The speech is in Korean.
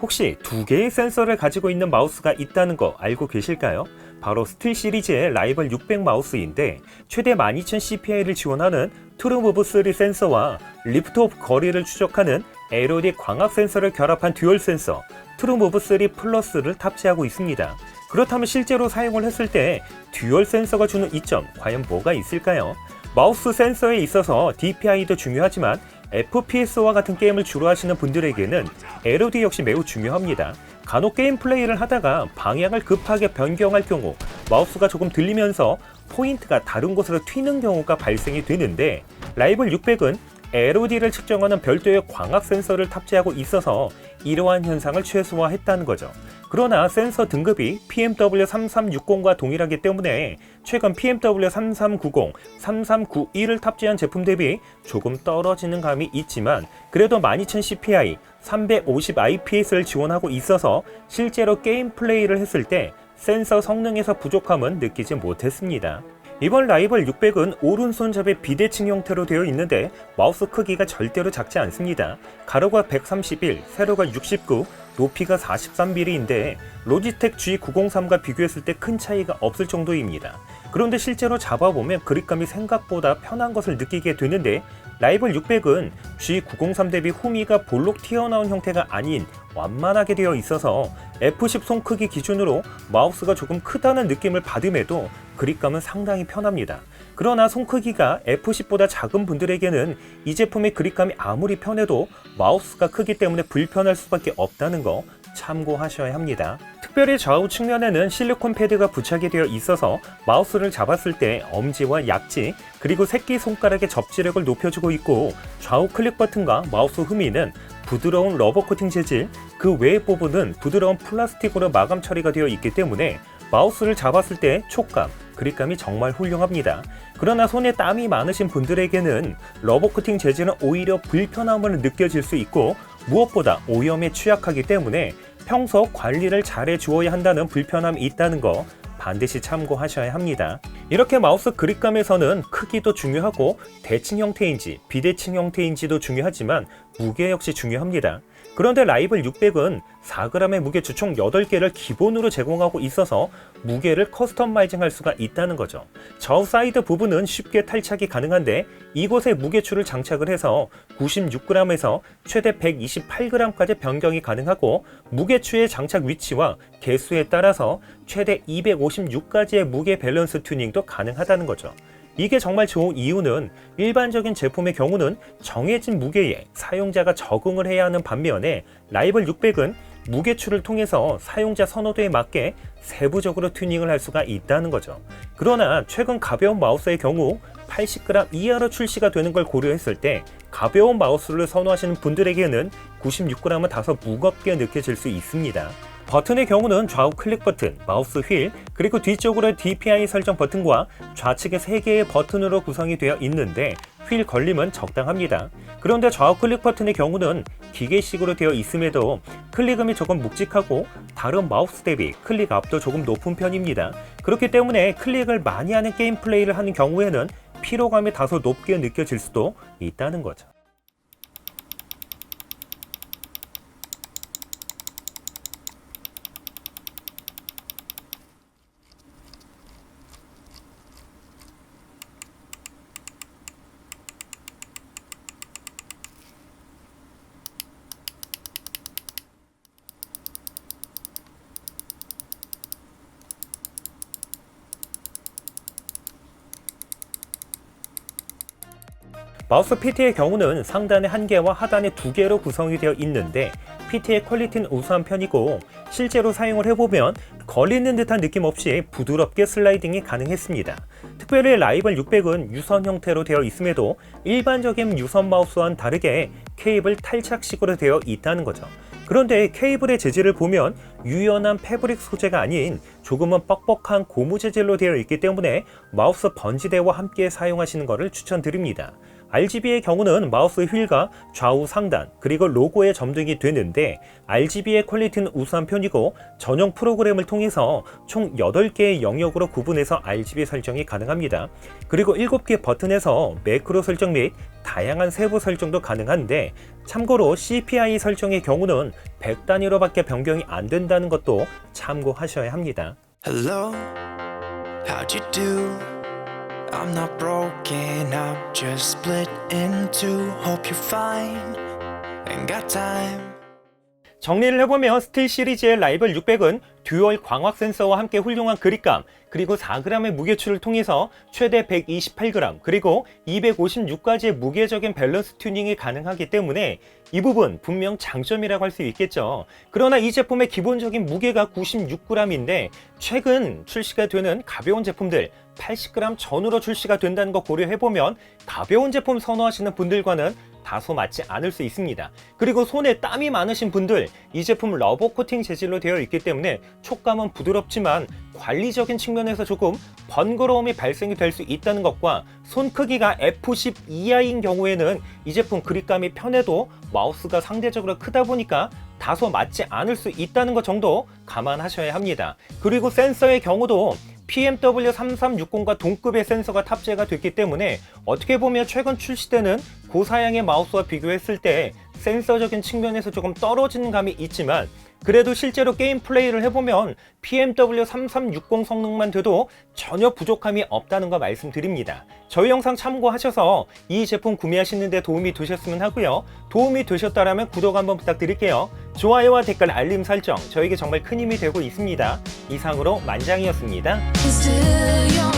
혹시 두 개의 센서를 가지고 있는 마우스가 있다는 거 알고 계실까요? 바로 스틸 시리즈의 라이벌 600 마우스인데 최대 12000cpi를 지원하는 트루무브 3 센서와 리프트오프 거리를 추적하는 LOD 광학 센서를 결합한 듀얼 센서 트루무브 3 플러스를 탑재하고 있습니다. 그렇다면 실제로 사용을 했을 때 듀얼 센서가 주는 이점 과연 뭐가 있을까요? 마우스 센서에 있어서 DPI도 중요하지만 FPS와 같은 게임을 주로 하시는 분들에게는 LOD 역시 매우 중요합니다. 간혹 게임 플레이를 하다가 방향을 급하게 변경할 경우 마우스가 조금 들리면서 포인트가 다른 곳으로 튀는 경우가 발생이 되는데 라이벌 600은 LOD를 측정하는 별도의 광학 센서를 탑재하고 있어서 이러한 현상을 최소화했다는 거죠. 그러나 센서 등급이 PMW3360과 동일하기 때문에 최근 PMW3390, 3391을 탑재한 제품 대비 조금 떨어지는 감이 있지만 그래도 12000cpi, 350IPS를 지원하고 있어서 실제로 게임 플레이를 했을 때 센서 성능에서 부족함은 느끼지 못했습니다. 이번 라이벌 600은 오른손잡이 비대칭 형태로 되어 있는데 마우스 크기가 절대로 작지 않습니다. 가로가 131, 세로가 69, 높이가 43mm인데 로지텍 G903과 비교했을 때 큰 차이가 없을 정도입니다. 그런데 실제로 잡아보면 그립감이 생각보다 편한 것을 느끼게 되는데 라이벌 600은 G903 대비 후미가 볼록 튀어나온 형태가 아닌 완만하게 되어 있어서 F10 손 크기 기준으로 마우스가 조금 크다는 느낌을 받음에도 그립감은 상당히 편합니다. 그러나 손 크기가 F10보다 작은 분들에게는 이 제품의 그립감이 아무리 편해도 마우스가 크기 때문에 불편할 수밖에 없다는 거 참고하셔야 합니다. 특별히 좌우 측면에는 실리콘 패드가 부착이 되어 있어서 마우스를 잡았을 때 엄지와 약지 그리고 새끼손가락의 접지력을 높여주고 있고 좌우 클릭 버튼과 마우스 후미는 부드러운 러버 코팅 재질, 그 외의 부분은 부드러운 플라스틱으로 마감 처리가 되어 있기 때문에 마우스를 잡았을 때 촉감, 그립감이 정말 훌륭합니다. 그러나 손에 땀이 많으신 분들에게는 러버 코팅 재질은 오히려 불편함을 느껴질 수 있고 무엇보다 오염에 취약하기 때문에 평소 관리를 잘 해주어야 한다는 불편함이 있다는 거 반드시 참고하셔야 합니다. 이렇게 마우스 그립감에서는 크기도 중요하고 대칭 형태인지 비대칭 형태인지도 중요하지만 무게 역시 중요합니다. 그런데 라이벌 600은 4g의 무게추 총 8개를 기본으로 제공하고 있어서 무게를 커스터마이징 할 수가 있다는 거죠. 좌우 사이드 부분은 쉽게 탈착이 가능한데 이곳에 무게추를 장착을 해서 96g에서 최대 128g까지 변경이 가능하고 무게추의 장착 위치와 개수에 따라서 최대 256가지의 무게 밸런스 튜닝도 가능하다는 거죠. 이게 정말 좋은 이유는 일반적인 제품의 경우는 정해진 무게에 사용자가 적응을 해야 하는 반면에 라이벌 600은 무게추를 통해서 사용자 선호도에 맞게 세부적으로 튜닝을 할 수가 있다는 거죠. 그러나 최근 가벼운 마우스의 경우 80g 이하로 출시가 되는 걸 고려했을 때 가벼운 마우스를 선호하시는 분들에게는 96g은 다소 무겁게 느껴질 수 있습니다. 버튼의 경우는 좌우 클릭 버튼, 마우스 휠, 그리고 뒤쪽으로 DPI 설정 버튼과 좌측에 3개의 버튼으로 구성이 되어 있는데 휠 걸림은 적당합니다. 그런데 좌우 클릭 버튼의 경우는 기계식으로 되어 있음에도 클릭음이 조금 묵직하고 다른 마우스 대비 클릭 압도 조금 높은 편입니다. 그렇기 때문에 클릭을 많이 하는 게임 플레이를 하는 경우에는 피로감이 다소 높게 느껴질 수도 있다는 거죠. 마우스 PT의 경우는 상단에 1개와 하단에 2개로 구성이 되어 있는데 PT의 퀄리티는 우수한 편이고 실제로 사용을 해보면 걸리는 듯한 느낌 없이 부드럽게 슬라이딩이 가능했습니다. 특별히 라이벌 600은 유선 형태로 되어 있음에도 일반적인 유선 마우스와는 다르게 케이블 탈착식으로 되어 있다는 거죠. 그런데 케이블의 재질을 보면 유연한 패브릭 소재가 아닌 조금은 뻑뻑한 고무 재질로 되어 있기 때문에 마우스 번지대와 함께 사용하시는 것을 추천드립니다. RGB의 경우는 마우스 휠과 좌우 상단 그리고 로고에 점등이 되는데 RGB의 퀄리티는 우수한 편이고 전용 프로그램을 통해서 총 8개의 영역으로 구분해서 RGB 설정이 가능합니다. 그리고 7개 버튼에서 매크로 설정 및 다양한 세부 설정도 가능한데 참고로 CPI 설정의 경우는 100단위로밖에 변경이 안 된다는 것도 참고하셔야 합니다. Hello, how'd you do? I'm not broken, I'm just split in two. Hope you're fine, ain't got time. 정리를 해보면 스틸 시리즈의 라이벌 600은 듀얼 광학 센서와 함께 훌륭한 그립감 그리고 4g의 무게추를 통해서 최대 128g 그리고 256가지의 무게적인 밸런스 튜닝이 가능하기 때문에 이 부분 분명 장점이라고 할 수 있겠죠. 그러나 이 제품의 기본적인 무게가 96g인데 최근 출시가 되는 가벼운 제품들 80g 전후로 출시가 된다는 거 고려해보면 가벼운 제품 선호하시는 분들과는 다소 맞지 않을 수 있습니다. 그리고 손에 땀이 많으신 분들 이 제품 러버 코팅 재질로 되어 있기 때문에 촉감은 부드럽지만 관리적인 측면에서 조금 번거로움이 발생이 될 수 있다는 것과 손 크기가 F10 이하인 경우에는 이 제품 그립감이 편해도 마우스가 상대적으로 크다 보니까 다소 맞지 않을 수 있다는 것 정도 감안하셔야 합니다. 그리고 센서의 경우도 PMW3360과 동급의 센서가 탑재가 됐기 때문에 어떻게 보면 최근 출시되는 고사양의 마우스와 비교했을 때 센서적인 측면에서 조금 떨어지는 감이 있지만 그래도 실제로 게임 플레이를 해보면 PMW3360 성능만 돼도 전혀 부족함이 없다는 거 말씀드립니다. 저희 영상 참고하셔서 이 제품 구매하시는 데 도움이 되셨으면 하고요. 도움이 되셨다면 구독 한번 부탁드릴게요. 좋아요와 댓글 알림 설정 저에게 정말 큰 힘이 되고 있습니다. 이상으로 만장이었습니다. Still